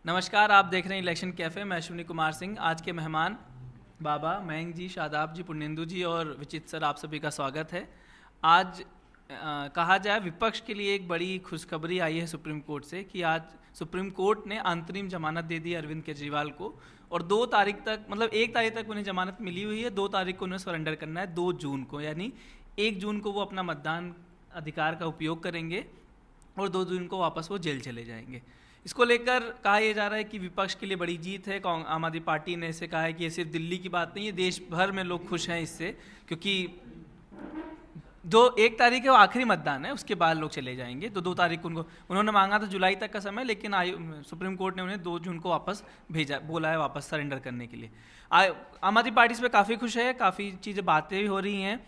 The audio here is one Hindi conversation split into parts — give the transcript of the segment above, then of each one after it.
नमस्कार, आप देख रहे हैं इलेक्शन कैफ़े। मैं अश्विनी कुमार सिंह। आज के मेहमान बाबा, मयंक जी, शादाब जी, पुण्येंदु जी और विचित सर, आप सभी का स्वागत है। आज कहा जाए विपक्ष के लिए एक बड़ी खुशखबरी आई है सुप्रीम कोर्ट से कि आज सुप्रीम कोर्ट ने अंतरिम जमानत दे दी अरविंद केजरीवाल को। और 2 तारीख तक, मतलब 1 तारीख तक उन्हें जमानत मिली हुई है, 2 तारीख को उन्हें सरेंडर करना है, 2 जून को, यानी 1 जून को वो अपना मतदान अधिकार का उपयोग करेंगे और 2 जून को वापस वो जेल चले जाएंगे। इसको लेकर कहा यह जा रहा है कि विपक्ष के लिए बड़ी जीत है। आम आदमी पार्टी ने इसे कहा है कि ये सिर्फ दिल्ली की बात नहीं है, देश भर में लोग खुश हैं इससे, क्योंकि 1 तारीख है वो आखिरी मतदान है, उसके बाद लोग चले जाएंगे। तो 2 तारीख को उन्होंने मांगा था जुलाई तक का समय, लेकिन सुप्रीम कोर्ट ने उन्हें 2 जून को वापस भेजा, बोला है वापस सरेंडर करने के लिए। आम आदमी पार्टी इस पर काफ़ी खुश है, काफ़ी चीज़ें बातें भी हो रही हैं।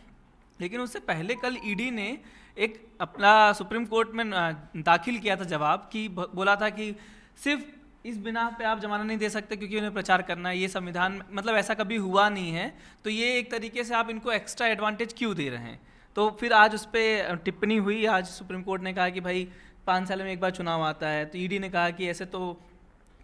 लेकिन उससे पहले कल ईडी ने एक अपना सुप्रीम कोर्ट में दाखिल किया था जवाब, कि बोला था कि सिर्फ इस बिना पे आप जमानत नहीं दे सकते क्योंकि उन्हें प्रचार करना है, ये संविधान मतलब ऐसा कभी हुआ नहीं है, तो ये एक तरीके से आप इनको एक्स्ट्रा एडवांटेज क्यों दे रहे हैं। तो फिर आज उस पर टिप्पणी हुई। आज सुप्रीम कोर्ट ने कहा कि भाई 5 साल में एक बार चुनाव आता है, तो ईडी ने कहा कि ऐसे तो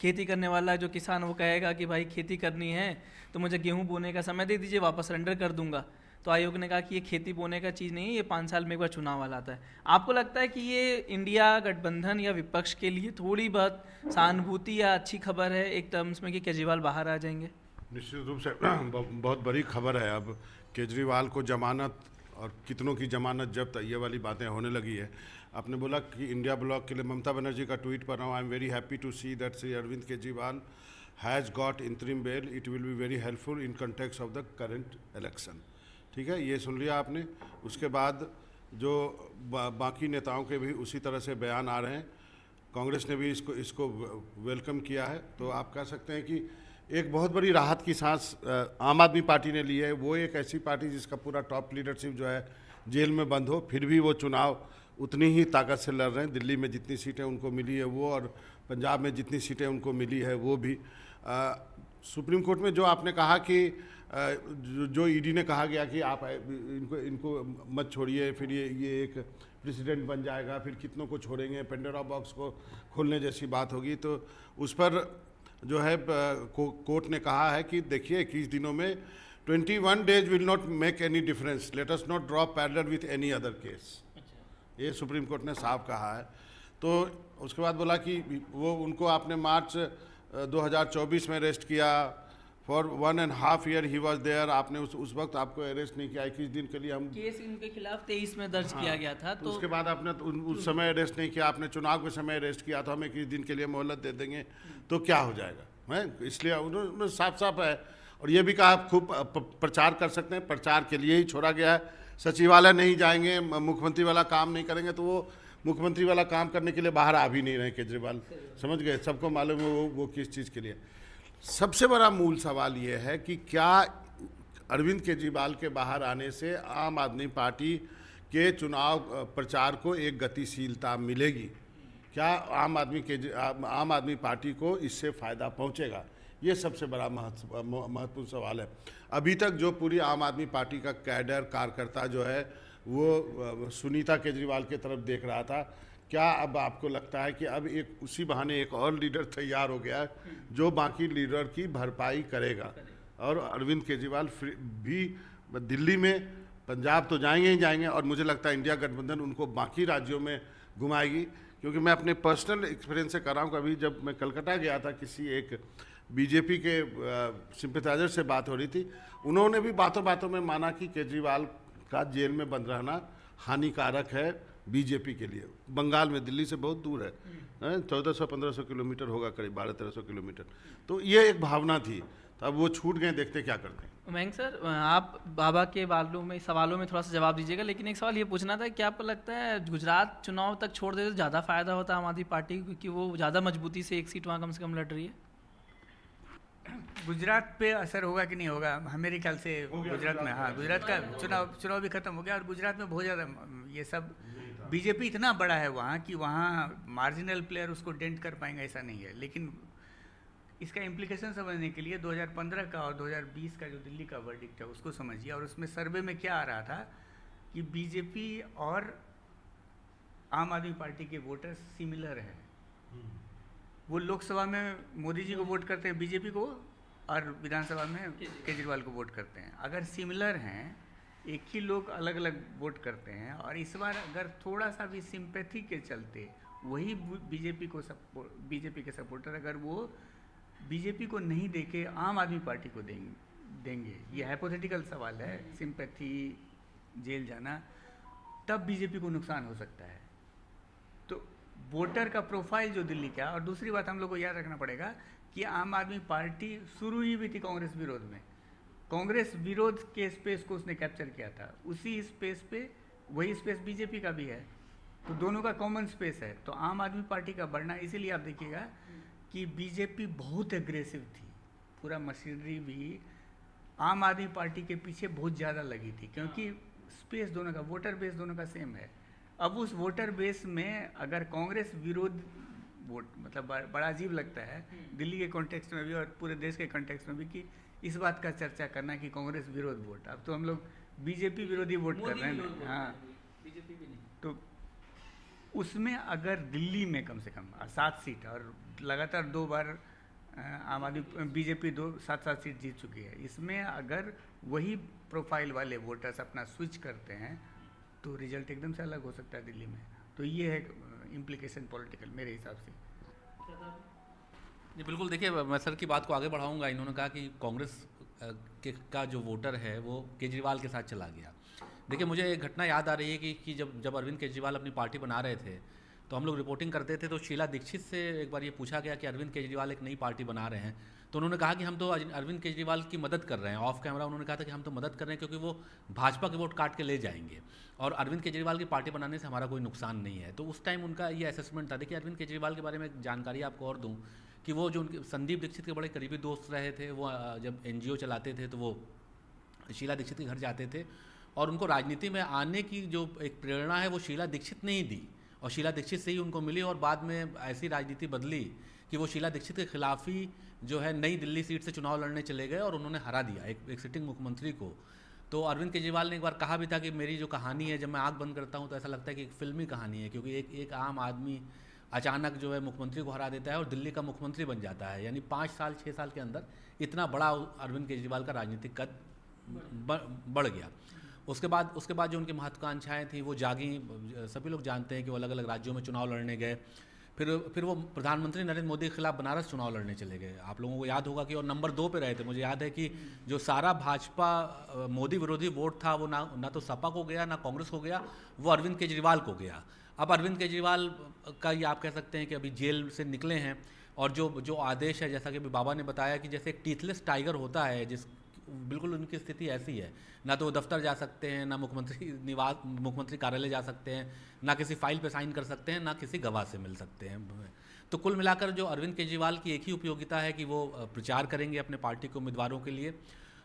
खेती करने वाला जो किसान वो कहेगा कि भाई खेती करनी है तो मुझे गेहूँ बोने का समय दे दीजिए, वापस सरेंडर कर दूंगा। तो आयोग ने कहा कि ये खेती बोने का चीज़ नहीं है, ये 5 साल में एक बार चुनाव वाला आता है। आपको लगता है कि ये इंडिया गठबंधन या विपक्ष के लिए थोड़ी बहुत सहानुभूति या अच्छी खबर है एक टर्म्स में कि केजरीवाल बाहर आ जाएंगे? निश्चित रूप से बहुत बड़ी खबर है। अब केजरीवाल को जमानत और कितनों की जमानत जब्त, ये वाली बातें होने लगी है। आपने बोला कि इंडिया ब्लॉक के लिए ममता बनर्जी का ट्वीट पढ़ रहा हूँ, I am very happy to see that Shri Arvind Kejriwal has got interim bail, it will be very helpful in context of the current election. ठीक है, ये सुन लिया आपने। उसके बाद जो बाकी नेताओं के भी उसी तरह से बयान आ रहे हैं। कांग्रेस ने भी इसको वेलकम किया है। तो आप कह सकते हैं कि एक बहुत बड़ी राहत की सांस आम आदमी पार्टी ने ली है। वो एक ऐसी पार्टी जिसका पूरा टॉप लीडरशिप जो है जेल में बंद हो, फिर भी वो चुनाव उतनी ही ताकत से लड़ रहे हैं। दिल्ली में जितनी सीटें उनको मिली है वो, और पंजाब में जितनी सीटें उनको मिली है वो भी। सुप्रीम कोर्ट में जो आपने कहा कि जो ईडी ने कहा गया कि आप इनको मत छोड़िए, फिर ये एक प्रेसिडेंट बन जाएगा, फिर कितनों को छोड़ेंगे, पेंडोरा बॉक्स को खोलने जैसी बात होगी। तो उस पर जो है कोर्ट ने कहा है कि देखिए 21 दिनों में 21 days will not make any difference, let us not draw parallel with any other case. ये सुप्रीम कोर्ट ने साफ कहा है। तो उसके बाद बोला कि वो उनको आपने मार्च 2024 में अरेस्ट किया, for 1.5 year he was there. आपने उस वक्त आपको अरेस्ट नहीं किया, 21 दिन के लिए हम केस इनके खिलाफ 23 में दर्ज किया गया था। तो उसके बाद आपने उस समय अरेस्ट नहीं किया, आपने चुनाव के समय अरेस्ट किया, तो हम 21 दिन के लिए मोहलत दे देंगे तो क्या हो जाएगा है। इसलिए उन्होंने साफ साफ है। और ये भी कहा खूब प्रचार कर सकते हैं, प्रचार के लिए ही छोड़ा गया है। सचिवालय नहीं जाएंगे, मुख्यमंत्री वाला काम नहीं करेंगे, तो वो मुख्यमंत्री वाला काम करने के लिए बाहर आ भी नहीं रहे केजरीवाल, समझ गए। सबको मालूम है वो किस चीज़ के लिए। सबसे बड़ा मूल सवाल ये है कि क्या अरविंद केजरीवाल के बाहर आने से आम आदमी पार्टी के चुनाव प्रचार को एक गतिशीलता मिलेगी? क्या आम आदमी पार्टी को इससे फ़ायदा पहुंचेगा? ये सबसे बड़ा महत्वपूर्ण सवाल है। अभी तक जो पूरी आम आदमी पार्टी का कैडर कार्यकर्ता जो है वो सुनीता केजरीवाल की तरफ देख रहा था, क्या अब आपको लगता है कि अब एक उसी बहाने एक और लीडर तैयार हो गया है जो बाकी लीडर की भरपाई करेगा? और अरविंद केजरीवाल भी दिल्ली में, पंजाब तो जाएंगे ही जाएंगे, और मुझे लगता है इंडिया गठबंधन उनको बाकी राज्यों में घुमाएगी। क्योंकि मैं अपने पर्सनल एक्सपीरियंस से कर रहा हूँ। कभी जब मैं कलकत्ता गया था, किसी एक बीजेपी के सिंपैथाइजर से बात हो रही थी, उन्होंने भी बातों बातों में माना कि केजरीवाल का जेल में बंद रहना हानिकारक है बीजेपी के लिए। बंगाल में, दिल्ली से बहुत दूर है, 1400-1500 किलोमीटर होगा, करीब 1200-1300 किलोमीटर। तो ये एक भावना थी। तो अब वो छूट गए, देखते क्या करते हैं। मयंक सर, आप बाबा के सवालों में थोड़ा सा जवाब दीजिएगा, लेकिन एक सवाल ये पूछना था, क्या आपको लगता है गुजरात चुनाव तक छोड़ दे तो ज़्यादा फायदा होता है आम आदमी पार्टी को, क्योंकि वो ज़्यादा मजबूती से एक सीट वहाँ कम से कम लड़ रही है? गुजरात पे असर होगा कि नहीं होगा, मेरे ख्याल से गुजरात में, हाँ, गुजरात का चुनाव भी खत्म हो गया। और गुजरात में बहुत ज़्यादा ये सब बीजेपी इतना बड़ा है वहाँ कि वहाँ मार्जिनल प्लेयर उसको डेंट कर पाएंगे ऐसा नहीं है। लेकिन इसका इम्प्लीकेशन समझने के लिए 2015 का और 2020 का जो दिल्ली का वर्डिक्ट है उसको समझिए। और उसमें सर्वे में क्या आ रहा था कि बीजेपी और आम आदमी पार्टी के वोटर्स सिमिलर हैं। वो लोकसभा में मोदी जी को वोट करते हैं बीजेपी को, और विधानसभा में केजरीवाल को वोट करते हैं। अगर सिमिलर हैं, एक ही लोग अलग अलग वोट करते हैं, और इस बार अगर थोड़ा सा भी सिंपैथी के चलते वही बीजेपी के सपोर्टर अगर वो बीजेपी को नहीं देके आम आदमी पार्टी को देंगे, ये हाइपोथेटिकल सवाल है, सिंपैथी, जेल जाना, तब बीजेपी को नुकसान हो सकता है। तो वोटर का प्रोफाइल जो दिल्ली का, और दूसरी बात हम लोग को याद रखना पड़ेगा कि आम आदमी पार्टी शुरू ही भी थी कांग्रेस विरोध में, कांग्रेस विरोध के स्पेस को उसने कैप्चर किया था, उसी स्पेस पे वही स्पेस बीजेपी का भी है, तो दोनों का कॉमन स्पेस है। तो आम आदमी पार्टी का बढ़ना, इसीलिए आप देखिएगा कि बीजेपी बहुत एग्रेसिव थी, पूरा मशीनरी भी आम आदमी पार्टी के पीछे बहुत ज़्यादा लगी थी, क्योंकि स्पेस दोनों का, वोटर बेस दोनों का सेम है। अब उस वोटर बेस में अगर कांग्रेस विरोध वोट, मतलब बड़ा अजीब लगता है दिल्ली के कॉन्टेक्स्ट में भी और पूरे देश के कॉन्टेक्स्ट में भी, कि इस बात का चर्चा करना कि कांग्रेस विरोध वोट, अब तो हम लोग बीजेपी विरोधी वोट कर रहे हैं। हाँ, बीजेपी भी नहीं। तो उसमें अगर दिल्ली में कम से कम 7 सीट, और लगातार 2 बार आम आदमी बीजेपी 7 सीट जीत चुकी है, इसमें अगर वही प्रोफाइल वाले वोटर्स अपना स्विच करते हैं तो रिजल्ट एकदम से अलग हो सकता है दिल्ली में। तो ये है इम्प्लीकेशन पॉलिटिकल मेरे हिसाब से। जी बिल्कुल, देखिए मैं सर की बात को आगे बढ़ाऊंगा। इन्होंने कहा कि कांग्रेस का जो वोटर है वो केजरीवाल के साथ चला गया। देखिए मुझे एक घटना याद आ रही है कि जब अरविंद केजरीवाल अपनी पार्टी बना रहे थे तो हम लोग रिपोर्टिंग करते थे, तो शीला दीक्षित से एक बार ये पूछा गया कि अरविंद केजरीवाल एक नई पार्टी बना रहे हैं, तो उन्होंने कहा कि हम तो अरविंद केजरीवाल की मदद कर रहे हैं। ऑफ कैमरा उन्होंने कहा था कि हम तो मदद कर रहे हैं क्योंकि वो भाजपा के वोट काट के ले जाएंगे और अरविंद केजरीवाल की पार्टी बनाने से हमारा कोई नुकसान नहीं है। तो उस टाइम उनका ये असेसमेंट था। देखिए अरविंद केजरीवाल के बारे में एक जानकारी आपको और दूँ कि वो जो उनके संदीप दीक्षित के बड़े करीबी दोस्त रहे थे, वो जब NGO चलाते थे तो वो शीला दीक्षित के घर जाते थे, और उनको राजनीति में आने की जो एक प्रेरणा है वो शीला दीक्षित ने ही दी, और शीला दीक्षित से ही उनको मिली, और बाद में ऐसी राजनीति बदली कि वो शीला दीक्षित के खिलाफ ही जो है नई दिल्ली सीट से चुनाव लड़ने चले गए और उन्होंने हरा दिया एक सिटिंग मुख्यमंत्री को। तो अरविंद केजरीवाल ने एक बार कहा भी था कि मेरी जो कहानी है, जब मैं आँख बंद करता हूँ तो ऐसा लगता है कि एक फिल्मी कहानी है, क्योंकि एक आम आदमी अचानक जो है मुख्यमंत्री को हरा देता है और दिल्ली का मुख्यमंत्री बन जाता है। यानी 5 साल 6 साल के अंदर इतना बड़ा अरविंद केजरीवाल का राजनीतिक कद बढ़ गया। उसके बाद जो उनकी महत्वाकांक्षाएं थी वो जागी। सभी लोग जानते हैं कि वो अलग अलग राज्यों में चुनाव लड़ने गए, फिर वो प्रधानमंत्री नरेंद्र मोदी के खिलाफ बनारस चुनाव लड़ने चले गए। आप लोगों को याद होगा कि और नंबर 2 पे रहे थे। मुझे याद है कि जो सारा भाजपा मोदी विरोधी वोट था वो ना तो सपा को गया ना कांग्रेस को गया, वो अरविंद केजरीवाल को गया। अब अरविंद केजरीवाल का ये आप कह सकते हैं कि अभी जेल से निकले हैं, और जो आदेश है, जैसा कि अभी बाबा ने बताया कि जैसे एक टीथलेस टाइगर होता है, जिस बिल्कुल उनकी स्थिति ऐसी है, ना तो वो दफ्तर जा सकते हैं, ना मुख्यमंत्री कार्यालय जा सकते हैं, ना किसी फाइल पे साइन कर सकते हैं, ना किसी गवाह से मिल सकते हैं। तो कुल मिलाकर जो अरविंद केजरीवाल की एक ही उपयोगिता है कि वो प्रचार करेंगे अपने पार्टी के उम्मीदवारों के लिए,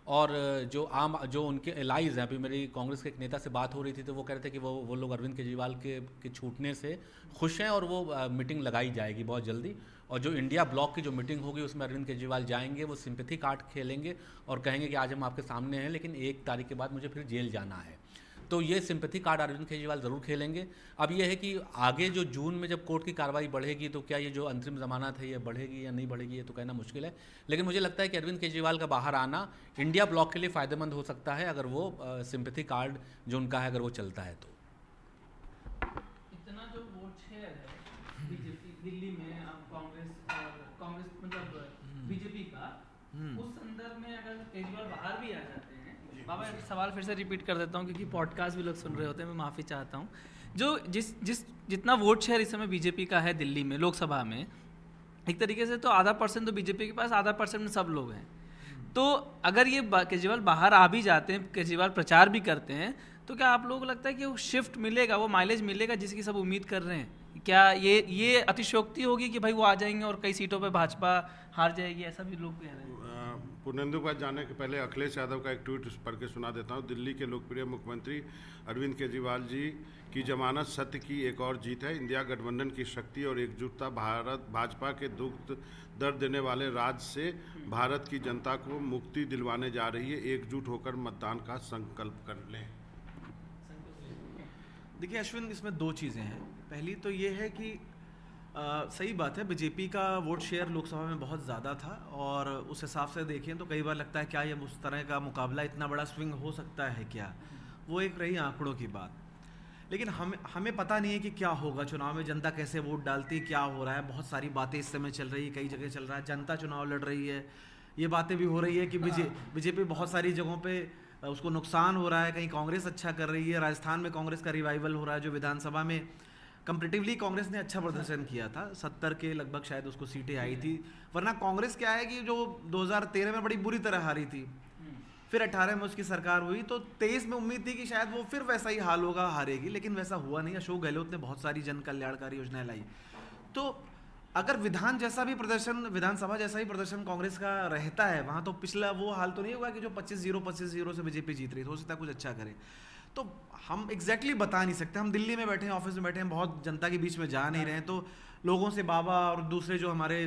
और जो उनके एलाइज हैं, अभी मेरी कांग्रेस के एक नेता से बात हो रही थी तो वो कह रहे थे कि वो लोग अरविंद केजरीवाल के छूटने से खुश हैं, और वो मीटिंग लगाई जाएगी बहुत जल्दी, और जो इंडिया ब्लॉक की जो मीटिंग होगी उसमें अरविंद केजरीवाल जाएंगे, वो सिंपैथी कार्ड खेलेंगे और कहेंगे कि आज हम आपके सामने हैं लेकिन 1 तारीख के बाद मुझे फिर जेल जाना है। तो ये सिंपैथी कार्ड अरविंद केजरीवाल ज़रूर खेलेंगे। अब ये है कि आगे जो जून में जब कोर्ट की कार्रवाई बढ़ेगी तो क्या ये जो अंतरिम ज़मानत है ये बढ़ेगी या नहीं बढ़ेगी, ये तो कहना मुश्किल है। लेकिन मुझे लगता है कि अरविंद केजरीवाल का बाहर आना इंडिया ब्लॉक के लिए फ़ायदेमंद हो सकता है, अगर वो सिंपैथी कार्ड जो उनका है अगर वो चलता है तो। इतना जो वोट शेयर है बीजेपी दिल्ली में, कांग्रेस मतलब बीजेपी का, उस संदर्भ में अगर केजरीवाल बाहर भी आ जाते हैं, बाबा एक सवाल फिर से रिपीट कर देता हूँ क्योंकि पॉडकास्ट भी लोग सुन रहे होते हैं, मैं माफ़ी चाहता हूँ। जो जितना वोट शेयर इस समय बीजेपी का है दिल्ली में लोकसभा में, एक तरीके से तो आधा % तो बीजेपी के पास, आधा % में सब लोग हैं। तो अगर ये केजरीवाल बाहर आ भी जाते हैं, केजरीवाल प्रचार भी करते हैं, तो क्या आप लोगों को लगता है कि वो शिफ्ट मिलेगा, वो माइलेज मिलेगा जिसकी सब उम्मीद कर रहे हैं? क्या ये अतिशयोक्ति होगी कि भाई वो आ जाएंगे और कई सीटों पे भाजपा हार जाएगी, ऐसा भी लोग कह रहे हैं? पुनेंदु के पास जाने के पहले अखिलेश यादव का एक ट्वीट पढ़ के सुना देता हूँ। दिल्ली के लोकप्रिय मुख्यमंत्री अरविंद केजरीवाल जी की जमानत सत्य की एक और जीत है। इंडिया गठबंधन की शक्ति और एकजुटता भाजपा के दुख दर्द देने वाले राज से भारत की जनता को मुक्ति दिलवाने जा रही है। एकजुट होकर मतदान का संकल्प कर लें। देखिए अश्विन, इसमें 2 चीज़ें हैं। पहली तो ये है कि सही बात है, बीजेपी का वोट शेयर लोकसभा में बहुत ज़्यादा था और उस हिसाब से देखें तो कई बार लगता है क्या ये उस तरह का मुकाबला इतना बड़ा स्विंग हो सकता है क्या, वो एक रही आंकड़ों की बात। लेकिन हमें पता नहीं है कि क्या होगा चुनाव में, जनता कैसे वोट डालती है, क्या हो रहा है। बहुत सारी बातें इस समय चल रही है, कई जगह चल रहा है, जनता चुनाव लड़ रही है, ये बातें भी हो रही है कि बीजेपी बहुत सारी जगहों पे उसको नुकसान हो रहा है, कहीं कांग्रेस अच्छा कर रही है। राजस्थान में कांग्रेस का रिवाइवल हो रहा है, जो विधानसभा में कंपेटिवली कांग्रेस ने अच्छा प्रदर्शन किया था, 70 के लगभग शायद उसको सीटें आई थी। वरना कांग्रेस क्या है कि जो 2013 में बड़ी बुरी तरह हारी थी, फिर 18 में उसकी सरकार हुई, तो 23 में उम्मीद थी कि शायद वो फिर वैसा ही हाल होगा, हारेगी, लेकिन वैसा हुआ नहीं। अशोक गहलोत ने बहुत सारी जन कल्याणकारी योजनाएं लाई। तो अगर विधानसभा जैसा ही प्रदर्शन कांग्रेस का रहता है वहाँ, तो पिछला वो हाल तो नहीं होगा कि जो 25-0 से बीजेपी जीत रही, तो हो सकता है कुछ अच्छा करे। तो हम एग्जैक्टली बता नहीं सकते। हम दिल्ली में बैठे हैं, ऑफिस में बैठे हैं, बहुत जनता के बीच में जा नहीं रहे हैं, तो लोगों से बाबा और दूसरे जो हमारे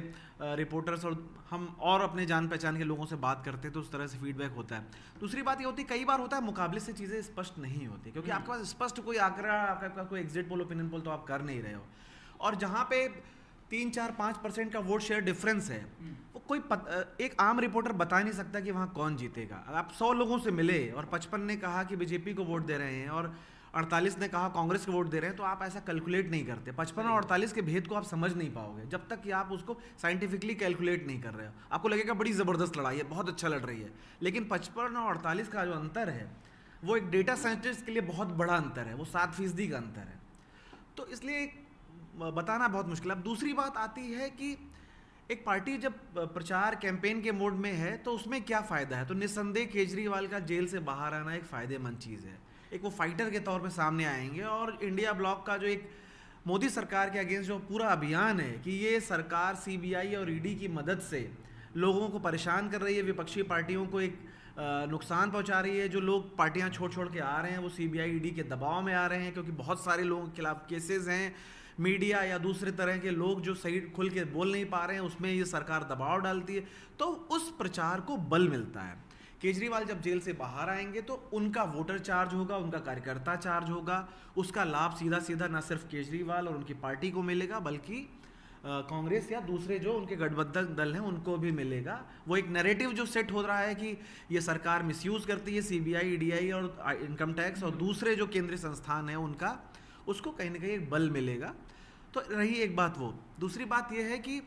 रिपोर्टर्स और हम और अपने जान पहचान के लोगों से बात करते हैं, तो उस तरह से फीडबैक होता है। दूसरी बात ये होती है, कई बार होता है मुकाबले से चीज़ें स्पष्ट नहीं होती, क्योंकि आपके पास स्पष्ट कोई आंकड़ा, आपका कोई एग्जिट पोल, ओपिनियन पोल तो आप कर नहीं रहे हो। और जहाँ पे 3-4-5% का वोट शेयर डिफरेंस है, वो एक आम रिपोर्टर बता नहीं सकता कि वहाँ कौन जीतेगा। अगर आप 100 लोगों से मिले और 55 ने कहा कि बीजेपी को वोट दे रहे हैं और 48 ने कहा कांग्रेस को वोट दे रहे हैं, तो आप ऐसा कैलकुलेट नहीं करते। 55 और 48 के भेद को आप समझ नहीं पाओगे जब तक कि आप उसको साइंटिफिकली कैलकुलेट नहीं कर रहे हो। आपको लगेगा बड़ी ज़बरदस्त लड़ाई है, बहुत अच्छा लड़ रही है, लेकिन 55 और 48 का जो अंतर है वो एक डेटा साइंटिस्ट के लिए बहुत बड़ा अंतर है, वो 7% का अंतर है। तो इसलिए बताना बहुत मुश्किल है। अब दूसरी बात आती है कि एक पार्टी जब प्रचार कैंपेन के मोड में है तो उसमें क्या फ़ायदा है। तो निस्संदेह केजरीवाल का जेल से बाहर आना एक फ़ायदेमंद चीज़ है। एक वो फाइटर के तौर पे सामने आएंगे और इंडिया ब्लॉक का जो एक मोदी सरकार के अगेंस्ट जो पूरा अभियान है कि ये सरकार सीबीआई और ईडी की मदद से लोगों को परेशान कर रही है, विपक्षी पार्टियों को एक नुकसान पहुंचा रही है। जो लोग पार्टियां छोड़ के आ रहे हैं वो सीबीआई ईडी के दबाव में आ रहे हैं, क्योंकि बहुत सारे लोगों के खिलाफ केसेस हैं। मीडिया या दूसरे तरह के लोग जो सही खुल के बोल नहीं पा रहे हैं, उसमें ये सरकार दबाव डालती है, तो उस प्रचार को बल मिलता है। केजरीवाल जब जेल से बाहर आएंगे तो उनका वोटर चार्ज होगा, उनका कार्यकर्ता चार्ज होगा, उसका लाभ सीधा सीधा न सिर्फ केजरीवाल और उनकी पार्टी को मिलेगा, बल्कि कांग्रेस या दूसरे जो उनके गठबंधन दल हैं उनको भी मिलेगा। वो एक नैरेटिव जो सेट हो रहा है कि ये सरकार मिसयूज़ करती है सीबीआई, ईडीआई और इनकम टैक्स और दूसरे जो केंद्रीय संस्थान हैं उनका, उसको कहीं ना कहीं एक बल मिलेगा। तो रही एक बात वो। दूसरी बात यह है कि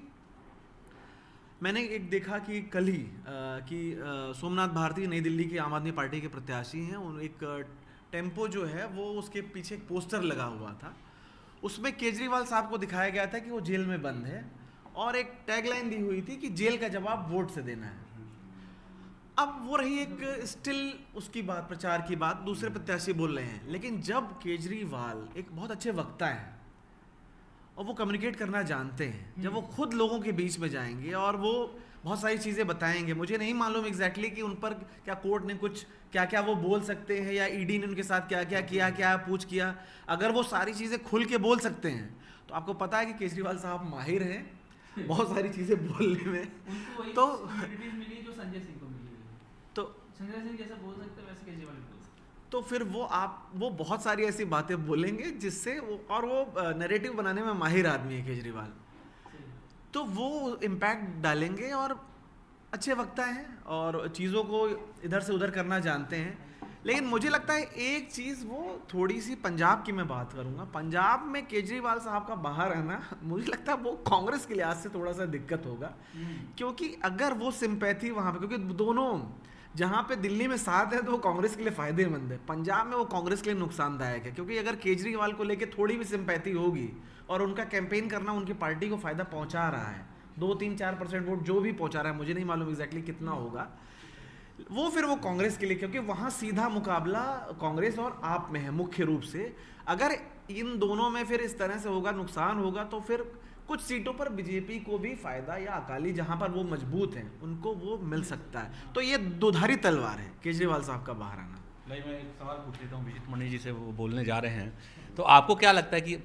मैंने एक देखा कि कल ही कि सोमनाथ भारती नई दिल्ली की आम आदमी पार्टी के प्रत्याशी हैं, उन एक टेम्पो जो है वो उसके पीछे एक पोस्टर लगा हुआ था, उसमें केजरीवाल साहब को दिखाया गया था कि वो जेल में बंद है और एक टैगलाइन दी हुई थी कि जेल का जवाब वोट से देना है। अब वो रही एक स्टिल उसकी बात, प्रचार की बात दूसरे प्रत्याशी बोल रहे हैं, लेकिन जब केजरीवाल एक बहुत अच्छे वक्ता हैं और वो कम्युनिकेट करना जानते हैं, जब वो खुद लोगों के बीच में जाएंगे और वो बहुत सारी चीज़ें बताएंगे, मुझे नहीं मालूम एग्जैक्टली कि उन पर क्या कोर्ट ने कुछ क्या क्या वो बोल सकते हैं या ईडी ने उनके साथ क्या क्या किया, क्या पूछ किया, अगर वो सारी चीज़ें खुल के बोल सकते हैं तो आपको पता है कि केजरीवाल साहब माहिर हैं बहुत सारी चीज़ें बोलने में। तो मिली जो संजय सिंह को मिली, तो संजय सिंह जैसा बोल सकते वैसे केजरीवाल भी बोल सकते। तो फिर वो बहुत सारी ऐसी बातें बोलेंगे जिससे वो नैरेटिव बनाने में माहिर आदमी है केजरीवाल, तो वो इम्पैक्ट डालेंगे और अच्छे वक्ता हैं और चीज़ों को इधर से उधर करना जानते हैं। लेकिन मुझे लगता है एक चीज़, वो थोड़ी सी पंजाब की मैं बात करूँगा, पंजाब में केजरीवाल साहब का बाहर आना मुझे लगता है वो कांग्रेस के लिहाज से थोड़ा सा दिक्कत होगा, क्योंकि अगर वो सिंपैथी वहाँ पे, क्योंकि दोनों जहाँ पे दिल्ली में साथ है तो वो कांग्रेस के लिए फ़ायदेमंद है, पंजाब में वो कांग्रेस के लिए नुकसानदायक है, क्योंकि अगर केजरीवाल को लेके थोड़ी भी सिंपैथी होगी और उनका कैंपेन करना उनकी पार्टी को फ़ायदा पहुँचा रहा है, 2-3-4% वोट जो भी पहुँचा रहा है, मुझे नहीं मालूम एग्जैक्टली कितना होगा, वो फिर वो कांग्रेस के लिए, क्योंकि वहाँ सीधा मुकाबला कांग्रेस और आप में है मुख्य रूप से। अगर इन दोनों में फिर इस तरह से होगा, नुकसान होगा, तो फिर कुछ सीटों पर बीजेपी को भी फायदा या अकाली जहां पर वो मजबूत हैं उनको वो मिल सकता है। तो ये दुधारी तलवार है केजरीवाल साहब का बाहर आना। नहीं, मैं एक सवाल पूछ लेता हूँ, विजित मणि जी से वो बोलने जा रहे हैं, तो आपको क्या लगता है कि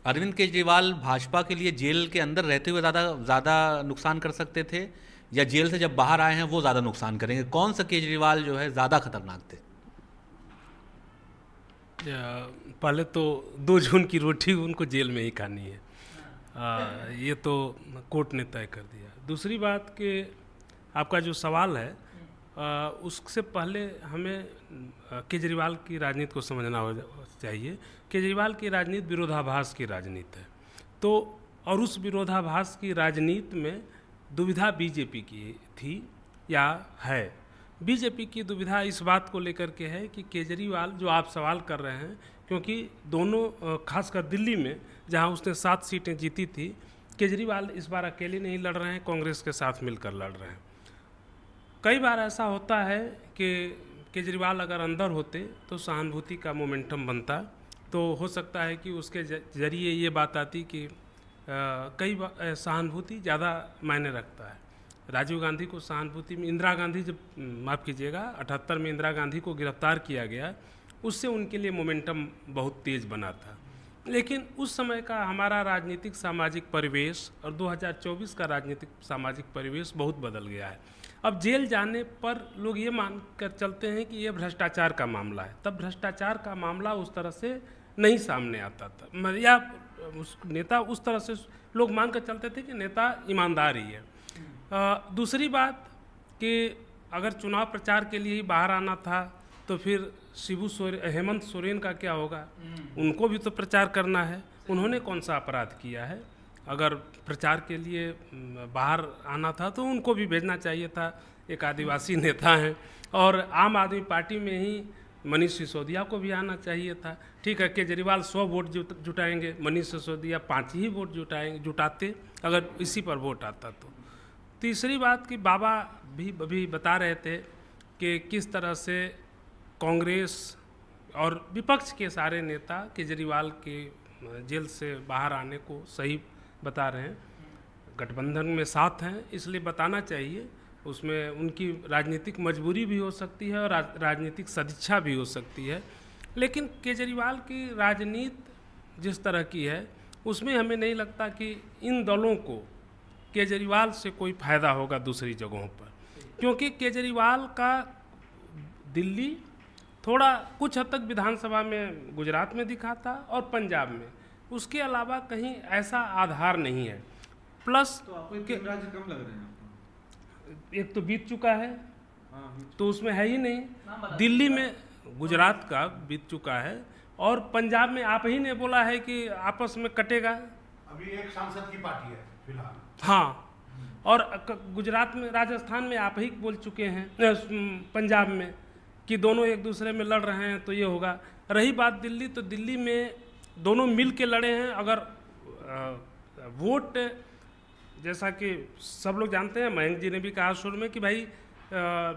अरविंद केजरीवाल भाजपा के लिए जेल के अंदर रहते हुए ज़्यादा नुकसान कर सकते थे या जेल से जब बाहर आए हैं वो ज़्यादा नुकसान करेंगे? कौन सा केजरीवाल जो है ज़्यादा खतरनाक थे? पहले तो 2 जून की रोटी उनको जेल में ही खानी है ये तो कोर्ट ने तय कर दिया। दूसरी बात कि आपका जो सवाल है उससे पहले हमें केजरीवाल की राजनीति को समझना चाहिए। केजरीवाल की राजनीति विरोधाभास की राजनीति है, तो और उस विरोधाभास की राजनीति में दुविधा बीजेपी की थी या है। बीजेपी की दुविधा इस बात को लेकर के है कि केजरीवाल, जो आप सवाल कर रहे हैं, क्योंकि दोनों खासकर दिल्ली में जहां उसने 7 सीटें जीती थी, केजरीवाल इस बार अकेले नहीं लड़ रहे हैं, कांग्रेस के साथ मिलकर लड़ रहे हैं। कई बार ऐसा होता है कि केजरीवाल अगर अंदर होते तो सहानुभूति का मोमेंटम बनता, तो हो सकता है कि उसके जरिए ये बात आती कि कई सहानुभूति ज़्यादा मायने रखता है। राजीव गांधी को सहानुभूति में, इंदिरा गांधी जब, माफ़ कीजिएगा, 78 में इंदिरा गांधी को गिरफ्तार किया गया, उससे उनके लिए मोमेंटम बहुत तेज़ बना था। लेकिन उस समय का हमारा राजनीतिक सामाजिक परिवेश और 2024 का राजनीतिक सामाजिक परिवेश बहुत बदल गया है। अब जेल जाने पर लोग ये मान कर चलते हैं कि ये भ्रष्टाचार का मामला है। तब भ्रष्टाचार का मामला उस तरह से नहीं सामने आता था, या उस नेता उस तरह से लोग मान कर चलते थे कि नेता ईमानदार ही है। दूसरी बात कि अगर चुनाव प्रचार के लिए ही बाहर आना था तो फिर हेमंत सोरेन का क्या होगा? उनको भी तो प्रचार करना है। उन्होंने कौन सा अपराध किया है? अगर प्रचार के लिए बाहर आना था तो उनको भी भेजना चाहिए था। एक आदिवासी नेता हैं, और आम आदमी पार्टी में ही मनीष सिसोदिया को भी आना चाहिए था। ठीक है, केजरीवाल 100 वोट जुटाएंगे, मनीष सिसोदिया 5 ही वोट जुटाते अगर इसी पर वोट आता तो। तीसरी बात कि बाबा भी अभी बता रहे थे कि किस तरह से कांग्रेस और विपक्ष के सारे नेता केजरीवाल के जेल से बाहर आने को सही बता रहे हैं। गठबंधन में साथ हैं, इसलिए बताना चाहिए। उसमें उनकी राजनीतिक मजबूरी भी हो सकती है और राजनीतिक सदिच्छा भी हो सकती है। लेकिन केजरीवाल की राजनीति जिस तरह की है, उसमें हमें नहीं लगता कि इन दलों को केजरीवाल से कोई फ़ायदा होगा दूसरी जगहों पर, क्योंकि केजरीवाल का दिल्ली थोड़ा कुछ हद तक विधानसभा में गुजरात में दिखा था और पंजाब में, उसके अलावा कहीं ऐसा आधार नहीं है। प्लस तो आपको 3 राज्य कम लग रहे हैं आपको? एक तो बीत चुका है, तो उसमें है ही नहीं। दिल्ली में गुजरात का बीत चुका है, और पंजाब में आप ही ने बोला है कि आपस में कटेगा। अभी एक सांसद की पार्टी है फिलहाल। हाँ, और गुजरात में, राजस्थान में आप ही बोल चुके हैं, पंजाब में, कि दोनों एक दूसरे में लड़ रहे हैं तो ये होगा। रही बात दिल्ली, तो दिल्ली में दोनों मिल के लड़े हैं। अगर वोट, जैसा कि सब लोग जानते हैं, मयंक जी ने भी कहा शुरू में कि भाई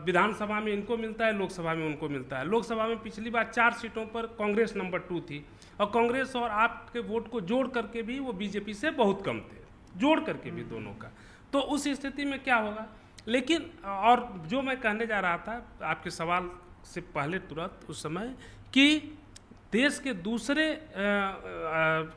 विधानसभा में इनको मिलता है, लोकसभा में उनको मिलता है। लोकसभा में पिछली बार 4 सीटों पर कांग्रेस नंबर 2 थी, और कांग्रेस और आपके वोट को जोड़ करके भी वो बीजेपी से बहुत कम थे, जोड़ करके भी दोनों का। तो उस स्थिति में क्या होगा? लेकिन और जो मैं कहने जा रहा था आपके सवाल से पहले तुरंत उस समय, कि देश के दूसरे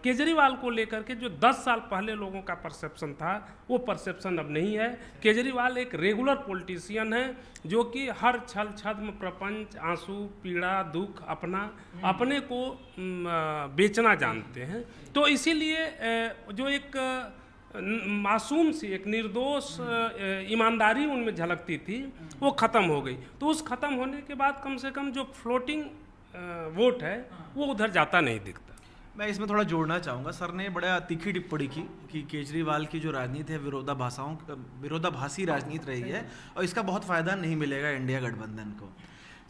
केजरीवाल को लेकर के जो 10 साल पहले लोगों का परसेप्शन था, वो परसेप्शन अब नहीं है। केजरीवाल एक रेगुलर पॉलिटिशियन है, जो कि हर छल छद्म प्रपंच, आंसू, पीड़ा, दुख अपने को बेचना जानते हैं। तो इसीलिए जो एक मासूम सी, एक निर्दोष ईमानदारी उनमें झलकती थी, वो ख़त्म हो गई। तो उस ख़त्म होने के बाद कम से कम जो फ्लोटिंग वोट है वो उधर जाता नहीं दिखता। मैं इसमें थोड़ा जोड़ना चाहूँगा। सर ने बड़ा तीखी टिप्पणी की कि केजरीवाल की जो राजनीति है विरोधाभासी राजनीति रही है, और इसका बहुत फ़ायदा नहीं मिलेगा इंडिया गठबंधन को।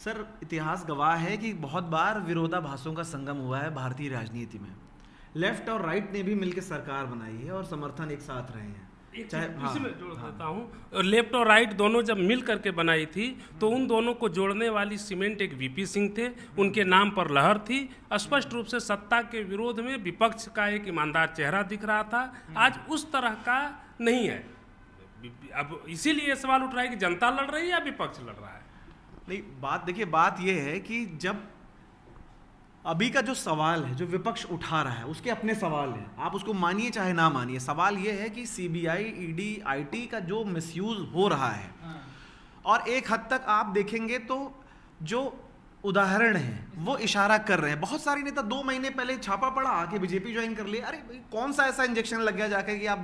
सर, इतिहास गवाह है कि बहुत बार विरोधाभासों का संगम हुआ है भारतीय राजनीति में। लेफ्ट और राइट ने भी मिलकर सरकार बनाई है और समर्थन एक साथ रहे हैं। इसी में जोड़ देता हूँ, लेफ्ट और राइट दोनों जब मिल करके बनाई थी, तो उन दोनों को जोड़ने वाली सीमेंट एक वीपी सिंह थे, उनके नाम पर लहर थी। स्पष्ट रूप से सत्ता के विरोध में विपक्ष का एक ईमानदार चेहरा दिख रहा था। आज उस तरह का नहीं है। अब इसीलिए सवाल उठ रहा है कि जनता लड़ रही है या विपक्ष लड़ रहा है। नहीं, बात देखिए, बात यह है कि जब अभी का जो सवाल है, जो विपक्ष उठा रहा है, उसके अपने सवाल हैं, आप उसको मानिए चाहे ना मानिए। सवाल ये है कि सीबीआई, ईडी, आईटी का जो मिसयूज हो रहा है, और एक हद तक आप देखेंगे तो जो उदाहरण हैं वो इशारा कर रहे हैं। बहुत सारे नेता 2 महीने पहले छापा पड़ा आके बीजेपी ज्वाइन कर लिए। अरे भाई कौन सा ऐसा इंजेक्शन लग गया जाके कि आप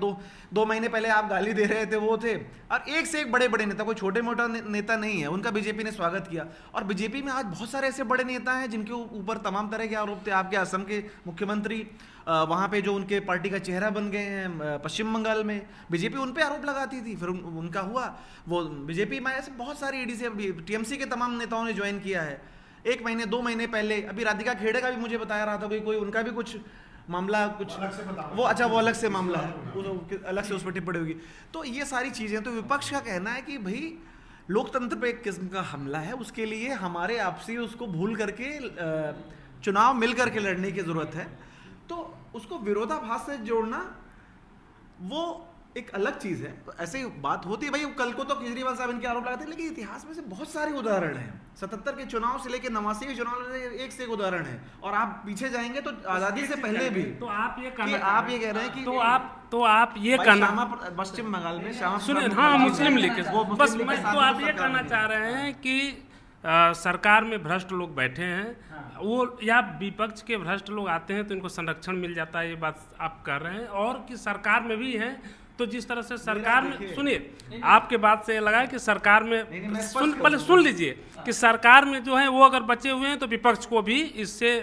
दो महीने पहले आप गाली दे रहे थे वो थे। और एक से एक बड़े बड़े नेता, कोई छोटे मोटा नेता नहीं है, उनका बीजेपी ने स्वागत किया। और बीजेपी में आज बहुत सारे ऐसे बड़े नेता हैं जिनके ऊपर तमाम तरह के आरोप थे। आपके असम के मुख्यमंत्री वहाँ पे जो उनके पार्टी का चेहरा बन गए हैं, पश्चिम बंगाल में बीजेपी उन पे आरोप लगाती थी, फिर उनका हुआ वो बीजेपी में। ऐसे बहुत सारी ईडी से टीएमसी के तमाम नेताओं ने ज्वाइन किया है 1 महीने 2 महीने पहले। अभी राधिका खेड़े का भी मुझे बताया रहा था कोई उनका भी कुछ मामला कुछ वो अच्छा वो अलग से मामला है, अलग से उस पर टिप्पणी होगी। तो ये सारी चीज़ें, तो विपक्ष का कहना है कि भाई लोकतंत्र पे एक किस्म का हमला है, उसके लिए हमारे आपसी उसको भूल करके चुनाव मिल करके लड़ने की ज़रूरत है। तो उसको विरोधाभास से जोड़ना वो एक अलग चीज़ है। तो ऐसे ही बात होती है भाई। कल को तो केजरीवाल साहब इनके आरोप लगाते हैं, लेकिन इतिहास में से बहुत सारे उदाहरण हैं। 77 के चुनाव से लेकर 89 के चुनाव एक से एक उदाहरण है। और आप पीछे जाएंगे तो आज़ादी से पहले भी। तो आप ये कि आप ये कह रहे हैं कि तो आप ये कहना, पश्चिम बंगाल में श्यामा सुनिए, हाँ मुस्लिम लीग के बस मैं तो आप ये कहना चाह रहे हैं कि सरकार में भ्रष्ट लोग बैठे हैं वो, या विपक्ष के भ्रष्ट लोग आते हैं तो इनको संरक्षण मिल जाता है, ये बात आप कर रहे हैं। और कि सरकार में भी है तो जिस तरह से सरकार में, सुनिए आपके बात से ये लगा है कि सरकार में पहले सुन लीजिए कि सरकार में जो है वो अगर बचे हुए हैं तो विपक्ष को भी इससे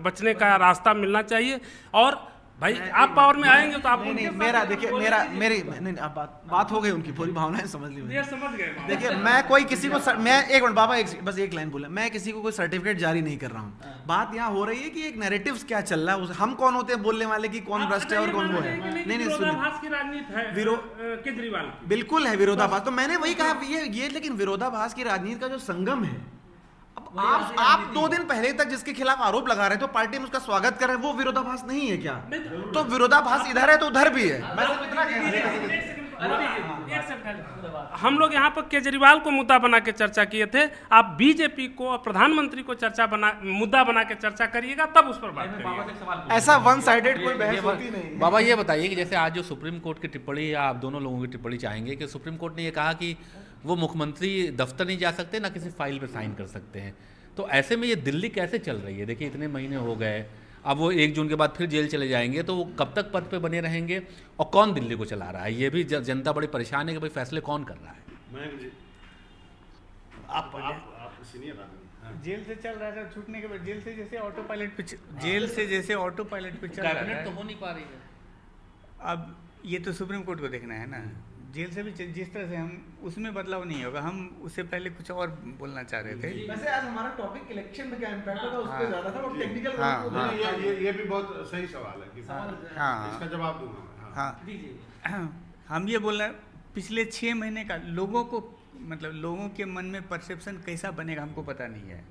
बचने का रास्ता मिलना चाहिए। और भाई आप पावर में आएंगे तो आप मेरा देखिए मेरी नहीं आप बात हो गई, उनकी पूरी भावनाएं समझ ली, ये समझ गए। देखिए मैं कोई किसी को मैं एक मिनट बाबा बस एक लाइन बोला, मैं किसी को कोई सर्टिफिकेट जारी नहीं कर रहा हूँ। बात यहाँ हो रही है कि एक नैरेटिव्स क्या चल रहा है, हम कौन होते हैं बोलने वाले कि कौन भ्रष्ट है और कौन वो है। नहीं सुनिए, केजरीवाल बिल्कुल है विरोधाभास। तो मैंने वही कहा ये लेकिन विरोधाभास की राजनीति का जो संगम है, अब आप 2 दिन पहले तक जिसके खिलाफ आरोप लगा रहे थे पार्टी में उसका स्वागत कर रहे हैं, वो विरोधाभास नहीं है क्या? तो विरोधाभास इधर है तो उधर भी है। मैं सिर्फ इतना कह रहा हूं। हम लोग यहाँ पर केजरीवाल को मुद्दा बना के चर्चा किए थे, आप बीजेपी को और प्रधानमंत्री को मुद्दा बना के चर्चा करिएगा तब उस पर बात करिएगा। ऐसा वन साइडेड कोई बहस होती नहीं। बाबा ये बताइए कि जैसे आज जो सुप्रीम कोर्ट की टिप्पणी, या आप दोनों लोगों की टिप्पणी चाहेंगे कि सुप्रीम कोर्ट ने ये कहा कि वो मुख्यमंत्री दफ्तर नहीं जा सकते, ना किसी फाइल पे साइन कर सकते हैं, तो ऐसे में ये दिल्ली कैसे चल रही है? देखिए इतने महीने हो गए, अब वो 1 जून के बाद फिर जेल चले जाएंगे, तो वो कब तक पद पे बने रहेंगे और कौन दिल्ली को चला रहा है? ये भी जनता बड़ी परेशान है कि भाई फैसले कौन कर रहा है। जेल से चल रहा था, छूटने के बाद जेल से जैसे ऑटो पायलट पे चल रहा है, तो हो नहीं पा रही है। अब ये तो सुप्रीम कोर्ट को देखना है ना। जेल से भी जिस तरह से हम उसमें बदलाव नहीं होगा। हम उससे पहले कुछ और बोलना चाह रहे थे। वैसे आज हमारा टॉपिक इलेक्शन में क्या इम्पैक्ट होगा उस पे ज्यादा था और टेक्निकल ये भी बहुत सही सवाल है कि इसका जवाब दूंगा। हाँ, हम ये बोल रहे हैं पिछले 6 महीने का लोगों को, मतलब लोगों के मन में परसेप्शन कैसा बनेगा हमको पता नहीं है।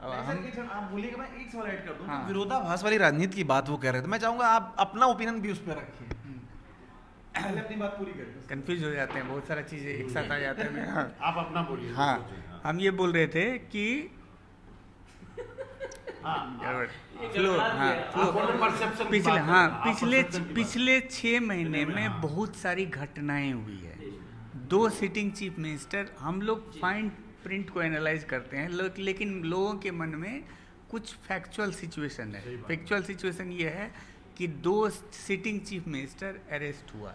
अब आप बोलिएगा, मैं एक सवाल ऐड कर दूं। विरोधाभास वाली राजनीति की बात वो कह रहे थे, मैं चाहूंगा आप अपना ओपिनियन भी उस पर रखिए। पहले अपनी बात पूरी करें। कंफ्यूज हो जाते हैं, बहुत सारा चीज़ें एक साथ आ जाते हैं। हाँ, आप अपना बोलिए। हाँ, हम ये बोल रहे थे कि पिछले 6 महीने में बहुत सारी घटनाएं हुई है। 2 सिटिंग चीफ मिनिस्टर, हम लोग फाइन प्रिंट को एनालाइज करते हैं, लेकिन लोगों के मन में कुछ फैक्चुअल सिचुएशन है। फैक्चुअल सिचुएशन ये है कि 2 सिटिंग चीफ मिनिस्टर अरेस्ट हुआ।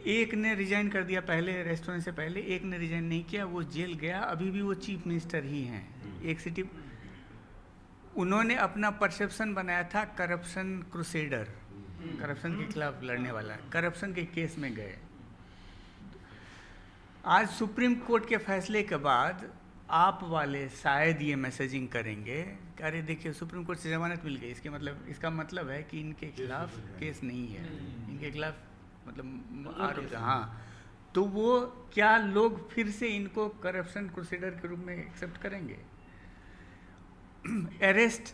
एक ने रिजाइन कर दिया पहले, अरेस्ट होने से पहले। एक ने रिजाइन नहीं किया, वो जेल गया, अभी भी वो चीफ मिनिस्टर ही हैं। एक सिटी उन्होंने अपना परसेप्शन बनाया था करप्शन क्रूसेडर, करप्शन के खिलाफ लड़ने वाला, करप्शन के केस में गए। आज सुप्रीम कोर्ट के फैसले के बाद आप वाले शायद ये मैसेजिंग करेंगे कि अरे देखिए सुप्रीम कोर्ट से जमानत मिल गई, इसका मतलब है कि इनके खिलाफ केस नहीं है, इनके खिलाफ मतलब आरोप। हाँ, तो वो क्या लोग फिर से इनको करप्शन क्रूसेडर के रूप में एक्सेप्ट करेंगे? अरेस्ट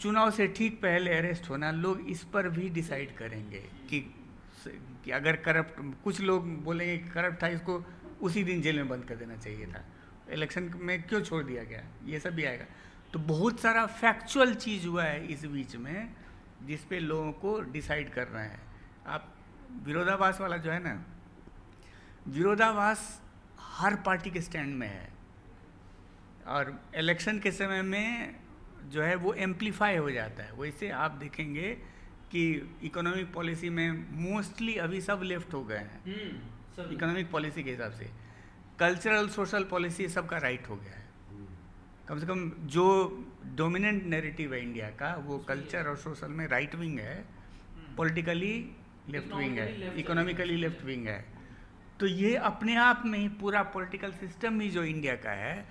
चुनाव से ठीक पहले अरेस्ट होना, लोग इस पर भी डिसाइड करेंगे कि अगर करप्ट, कुछ लोग बोलेंगे करप्ट था, इसको उसी दिन जेल में बंद कर देना चाहिए था, इलेक्शन में क्यों छोड़ दिया गया, ये सब भी आएगा। तो बहुत सारा फैक्चुअल चीज़ हुआ है इस बीच में जिस पे लोगों को डिसाइड करना है। आप विरोधाभास वाला जो है ना, विरोधाभास हर पार्टी के स्टैंड में है। और इलेक्शन के समय में जो है वो एम्पलीफाई हो जाता है। वैसे आप देखेंगे कि इकोनॉमिक पॉलिसी में मोस्टली अभी सब लेफ्ट हो गए हैं इकोनॉमिक पॉलिसी के हिसाब से। कल्चरल सोशल पॉलिसी सबका राइट हो गया है। कम से कम जो डोमिनेंट नैरेटिव है इंडिया का वो कल्चर और सोशल में राइट विंग है, पॉलिटिकली लेफ्ट विंग है, इकोनॉमिकली लेफ्ट विंग है। तो ये अपने आप में ही पूरा पॉलिटिकल सिस्टम ही जो इंडिया का है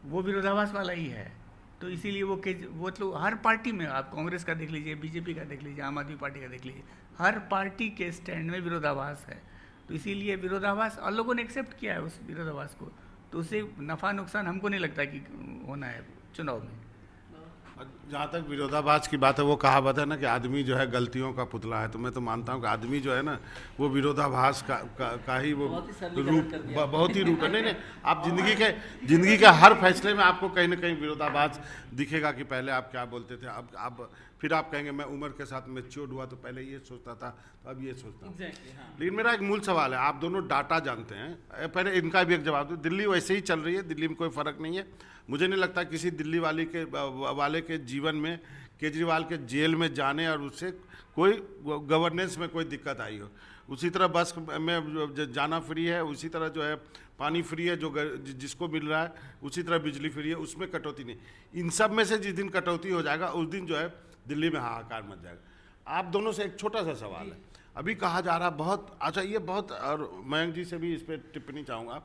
वो विरोधाभास वाला ही है। तो इसीलिए वो तो हर पार्टी में, आप कांग्रेस का देख लीजिए, बीजेपी का देख लीजिए, आम आदमी पार्टी का देख लीजिए, हर पार्टी के स्टैंड में विरोधाभास है। तो इसीलिए विरोधाभास और लोगों ने एक्सेप्ट किया है उस विरोधाभास को, तो उससे नफ़ा नुकसान हमको नहीं लगता कि होना है चुनाव में। जहाँ तक विरोधाभास की बात है, वो कहावत है ना कि आदमी जो है गलतियों का पुतला है। तो मैं तो मानता हूँ कि आदमी जो है ना वो विरोधाभास का ही वो रूप, बहुत ही रूप है। नहीं, आप जिंदगी के हर फैसले में आपको कहीं ना कहीं विरोधाभास दिखेगा कि पहले आप क्या बोलते थे, अब फिर आप कहेंगे मैं उम्र के साथ मैच्योर हुआ तो पहले ये सोचता था तो अब ये सोचता हूँ। लेकिन मेरा एक मूल सवाल है, आप दोनों डाटा जानते हैं, पहले इनका भी एक जवाब दो। दिल्ली वैसे ही चल रही है, दिल्ली में कोई फ़र्क नहीं है। मुझे नहीं लगता किसी दिल्ली वाले के जीवन में केजरीवाल के जेल में जाने और उससे कोई गवर्नेंस में कोई दिक्कत आई हो। उसी तरह बस में जाना फ्री है, उसी तरह जो है पानी फ्री है जो जिसको मिल रहा है, उसी तरह बिजली फ्री है, उसमें कटौती नहीं। इन सब में से जिस दिन कटौती हो जाएगा उस दिन जो है दिल्ली में हाहाकार मच जाएगा। आप दोनों से एक छोटा सा सवाल है, अभी कहा जा रहा बहुत अच्छा, ये बहुत, और मयंक जी से भी इस पर टिप्पणी चाहूँगा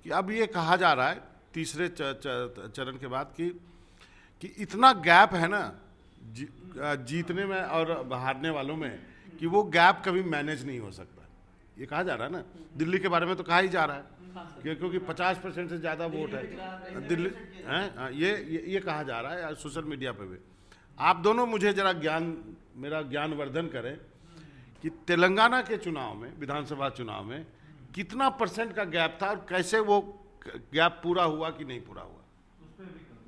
कि अब ये कहा जा रहा है तीसरे चरण के बाद कि इतना गैप है ना जीतने में और हारने वालों में कि वो गैप कभी मैनेज नहीं हो सकता। ये कहा जा रहा है ना, दिल्ली के बारे में तो कहा ही जा रहा है क्योंकि 50% से ज़्यादा वोट है दिल्ली है, ये कहा जा रहा है सोशल मीडिया पे भी। आप दोनों मुझे जरा मेरा ज्ञानवर्धन करें कि तेलंगाना के चुनाव में, विधानसभा चुनाव में कितना % का गैप था और कैसे वो गैप पूरा हुआ कि नहीं पूरा हुआ।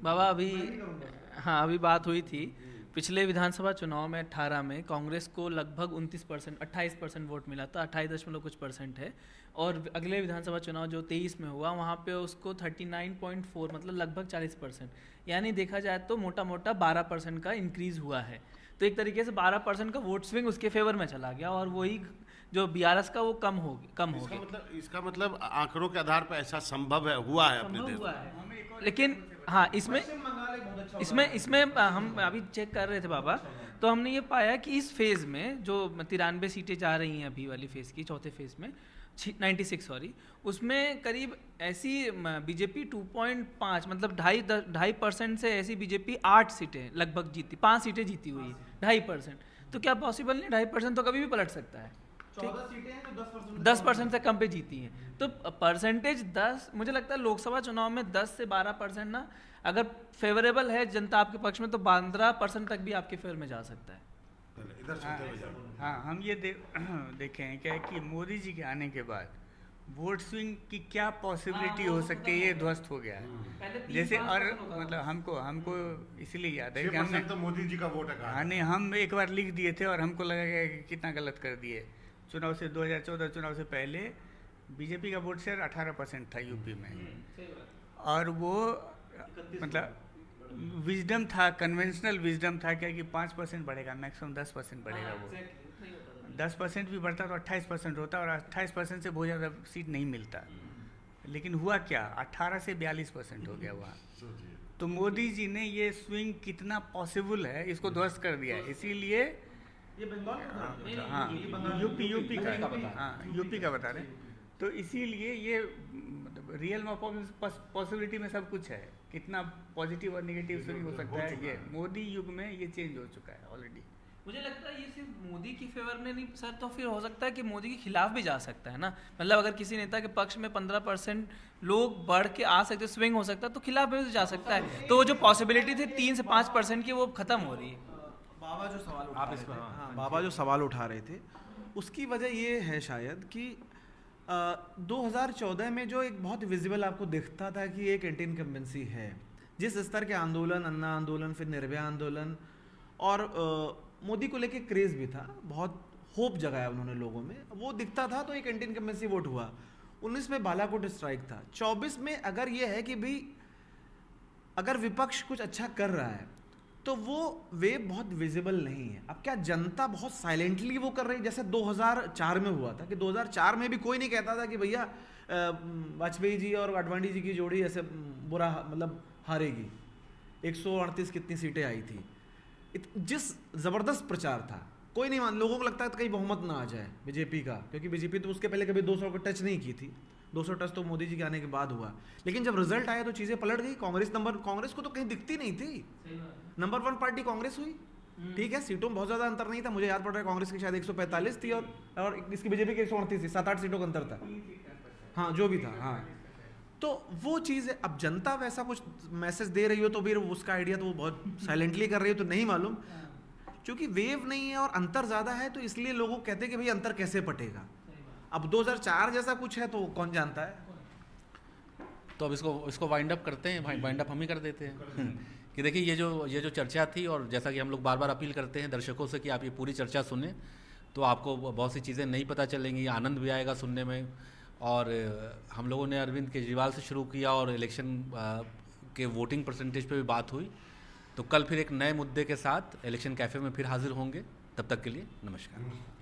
बाबा अभी बात हुई थी पिछले विधानसभा चुनाव में 18 में कांग्रेस को लगभग 28% वोट मिला था, 28 कुछ % है। और अगले विधानसभा चुनाव जो 23 में हुआ वहाँ पे उसको 39.4 मतलब लगभग 40%, यानी देखा जाए तो मोटा मोटा 12% का इंक्रीज़ हुआ है। तो एक तरीके से 12% का वोट स्विंग उसके फेवर में चला गया और वही जो BRS का वो कम हो गया। इसका मतलब आंकड़ों के आधार पर ऐसा संभव है, हुआ है अपने देश में। लेकिन हाँ, इसमें हम अभी चेक कर रहे थे बाबा, तो हमने ये पाया कि इस फेज़ में जो 93 सीटें जा रही हैं अभी वाली फेज़ की, चौथे फेज़ में 96 उसमें करीब ऐसी बीजेपी 2.5 मतलब 2.5% से ऐसी बीजेपी 8 सीटें लगभग जीती, 5 सीटें जीती हुई है 2.5%। तो क्या पॉसिबल नहीं, 2.5% तो कभी भी पलट सकता है। 14 सीटें हैं तो 10% से कम पे जीती हैं, तो परसेंटेज 10, मुझे लगता है लोकसभा चुनाव में 10 से 12% ना अगर फेवरेबल है जनता आपके पक्ष में तो 15% तक भी आपके फेवर में जा सकता है। हाँ, हम ये देखें हैं क्या कि मोदी जी के आने के बाद वोट स्विंग की क्या पॉसिबिलिटी हो सकती है, ये ध्वस्त हो गया है। जैसे और मतलब हमको इसलिए याद है कि हमने तो मोदी जी का वोट है। हाँ नहीं, हम एक बार लिख दिए थे और हमको लगा कि कितना गलत कर दिए। चुनाव से 2014 चुनाव से पहले बीजेपी का वोट शेयर 18% था यूपी में, और वो मतलब विजडम था, कन्वेंशनल विजडम था क्या कि 5% बढ़ेगा, मैक्सिमम 10% बढ़ेगा। वो 10% भी बढ़ता तो 28% होता और 28% से बहुत ज़्यादा सीट नहीं मिलता। लेकिन हुआ क्या, 18 से 42% हो गया वहाँ। तो मोदी जी ने ये स्विंग कितना पॉसिबल है इसको ध्वस्त कर दिया है। इसीलिए ये बंगाल हाँ, यूपी का बता रहे हैं। तो इसीलिए ये मतलब रियल पॉसिबिलिटी में सब कुछ है, कितना पॉजिटिव और नेगेटिव स्विंग हो सकता है। ये मोदी युग में ये चेंज हो चुका है ऑलरेडी। मुझे लगता है ये सिर्फ मोदी की फेवर में नहीं सर, तो फिर हो सकता है कि मोदी के खिलाफ भी जा सकता है ना। मतलब अगर किसी नेता के पक्ष में 15% लोग बढ़ के आ सकते, स्विंग हो सकता है, तो खिलाफ भी जा सकता है। तो वो जो पॉसिबिलिटी थी 3 से 5% की वो खत्म हो रही है। बाबा जो सवाल उठा रहे थे उसकी वजह ये है शायद कि 2014 में जो एक बहुत विजिबल आपको दिखता था कि एक एंटी इनकम्बेंसी है, जिस स्तर के आंदोलन, अन्ना आंदोलन, फिर निर्भया आंदोलन और मोदी को लेके क्रेज भी था, बहुत होप जगाया उन्होंने लोगों में, वो दिखता था। तो एक एंटी इनकम्बेंसी वोट हुआ। 19 में बालाकोट स्ट्राइक था। 24 में अगर ये है कि भाई अगर विपक्ष कुछ अच्छा कर रहा है तो वो वेव बहुत विजिबल नहीं है। अब क्या जनता बहुत साइलेंटली वो कर रही है, जैसे 2004 में हुआ था कि 2004 में भी कोई नहीं कहता था कि भैया वाजपेयी जी और आडवाणी जी की जोड़ी ऐसे बुरा मतलब हारेगी। 138 कितनी सीटें आई थी, जिस ज़बरदस्त प्रचार था, कोई नहीं लोगों को लगता है कहीं बहुमत ना आ जाए बीजेपी का, क्योंकि बीजेपी तो उसके पहले कभी 200 को टच नहीं की थी। 200 टच तो मोदी जी के आने के बाद हुआ, लेकिन जब रिजल्ट आया तो चीज़ें पलट गई। कांग्रेस को तो कहीं दिखती नहीं थी, नंबर 1 पार्टी कांग्रेस हुई। ठीक है, सीटों में बहुत ज़्यादा अंतर नहीं था, मुझे याद पड़ रहा है कांग्रेस की शायद 145 थी और इसकी बीजेपी की 138 थी, 7-8 सीटों का अंतर था। हाँ जो भी था, हाँ तो वो चीज़ है। अब जनता वैसा कुछ मैसेज दे रही हो तो फिर उसका आइडिया तो वो बहुत साइलेंटली कर रही हो तो नहीं मालूम, क्योंकि वेव नहीं है और अंतर ज़्यादा है, तो इसलिए लोग कहते हैं कि भाई अंतर कैसे पटेगा। अब 2004 जैसा कुछ है तो कौन जानता है। तो अब इसको वाइंड अप करते हैं, वाइंड अप हम ही कर देते हैं कि देखिए ये जो चर्चा थी, और जैसा कि हम लोग बार बार अपील करते हैं दर्शकों से कि आप ये पूरी चर्चा सुने, तो आपको बहुत सी चीज़ें नहीं पता चलेंगी, आनंद भी आएगा सुनने में। और हम लोगों ने अरविंद केजरीवाल से शुरू किया और इलेक्शन के वोटिंग परसेंटेज पे भी बात हुई। तो कल फिर एक नए मुद्दे के साथ इलेक्शन कैफ़े में फिर हाजिर होंगे, तब तक के लिए नमस्कार।